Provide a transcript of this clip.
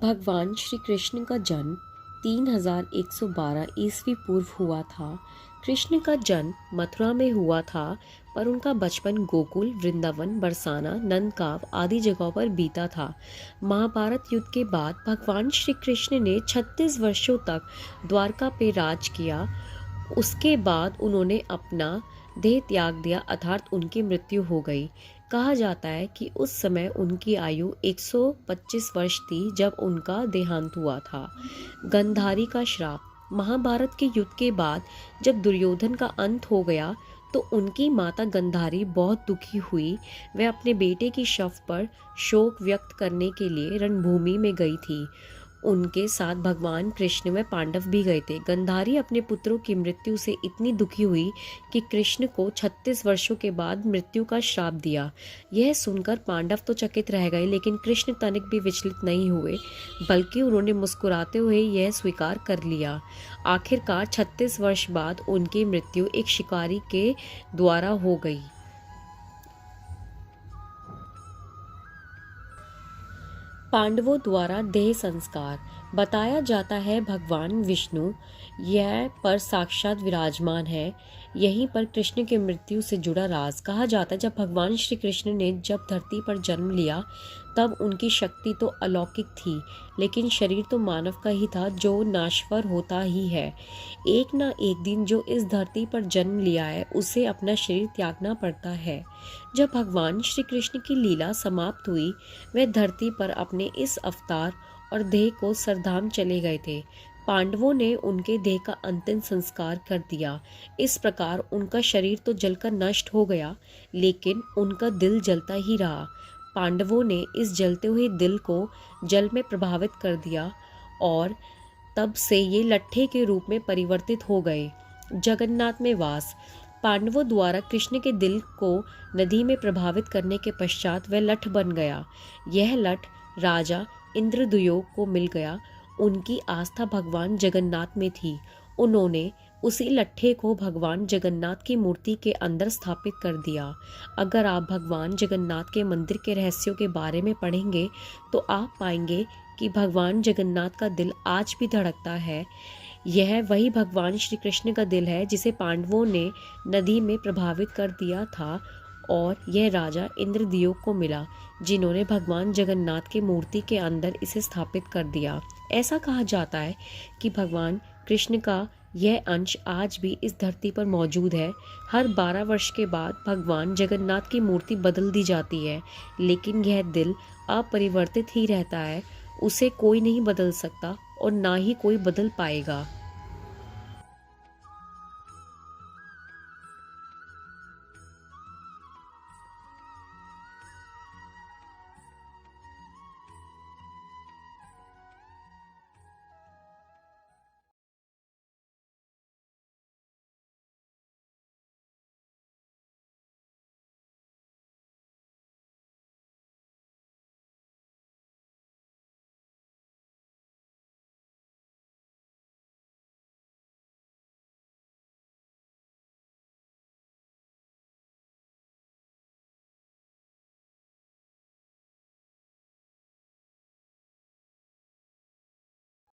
भगवान श्री कृष्ण का जन्म 3112 ईस्वी पूर्व हुआ था। कृष्ण का जन्म मथुरा में हुआ था, पर उनका बचपन गोकुल, वृंदावन, बरसाना, नंदगांव आदि जगहों पर बीता था। महाभारत युद्ध के बाद भगवान श्री कृष्ण ने 36 वर्षों तक द्वारका पे राज किया। उसके बाद उन्होंने अपना देह त्याग दिया, अर्थात उनकी मृत्यु हो गई। कहा जाता है कि उस समय उनकी आयु 125 वर्ष थी जब उनका देहांत हुआ था। गंधारी का श्राप। महाभारत के युद्ध के बाद जब दुर्योधन का अंत हो गया तो उनकी माता गंधारी बहुत दुखी हुई। वह अपने बेटे की शव पर शोक व्यक्त करने के लिए रणभूमि में गई थी। उनके साथ भगवान कृष्ण व पांडव भी गए थे। गंधारी अपने पुत्रों की मृत्यु से इतनी दुखी हुई कि कृष्ण को 36 वर्षों के बाद मृत्यु का श्राप दिया। यह सुनकर पांडव तो चकित रह गए, लेकिन कृष्ण तनिक भी विचलित नहीं हुए, बल्कि उन्होंने मुस्कुराते हुए यह स्वीकार कर लिया। आखिरकार 36 वर्ष बाद उनकी मृत्यु एक शिकारी के द्वारा हो गई। पांडवों द्वारा देह संस्कार। बताया जाता है भगवान विष्णु यह पर साक्षात विराजमान है। यहीं पर कृष्ण की मृत्यु से जुड़ा राज। कहा जाता है जब भगवान श्री कृष्ण ने जब धरती पर जन्म लिया तब उनकी शक्ति तो अलौकिक थी, लेकिन शरीर तो मानव का ही था जो नाश्वर होता ही है। एक ना एक दिन जो इस धरती पर जन्म लिया है उसे अपना शरीर त्यागना पड़ता है। जब भगवान श्री कृष्ण की लीला समाप्त हुई, वह धरती पर अपने इस अवतार और देह को सरधाम चले गए थे। पांडवों ने उनके देह का अंतिम संस्कार कर दिया। इस प्रकार उनका शरीर तो जलकर नष्ट हो गया, लेकिन उनका दिल जलता ही रहा। पांडवों ने इस जलते हुए दिल को जल में प्रभावित कर दिया और तब से ये लट्ठे के रूप में परिवर्तित हो गए। जगन्नाथ में वास। पांडवों द्वारा कृष्ण के दिल को नदी में प्रभावित करने के पश्चात वह लठ बन गया। यह लठ राजा इंद्रद्युम्न को मिल गया। उनकी आस्था भगवान जगन्नाथ में थी। उन्होंने उसी लट्ठे को भगवान जगन्नाथ की मूर्ति के अंदर स्थापित कर दिया। अगर आप भगवान जगन्नाथ के मंदिर के रहस्यों के बारे में पढ़ेंगे तो आप पाएंगे कि भगवान जगन्नाथ का दिल आज भी धड़कता है। यह वही भगवान श्री कृष्ण का दिल है जिसे पांडवों ने नदी में प्रभावित कर दिया था, और यह राजा इंद्रद्युम्न को मिला, जिन्होंने भगवान जगन्नाथ की मूर्ति के अंदर इसे स्थापित कर दिया। ऐसा कहा जाता है कि भगवान कृष्ण का यह अंश आज भी इस धरती पर मौजूद है। हर 12 वर्ष के बाद भगवान जगन्नाथ की मूर्ति बदल दी जाती है, लेकिन यह दिल अपरिवर्तित ही रहता है। उसे कोई नहीं बदल सकता और ना ही कोई बदल पाएगा।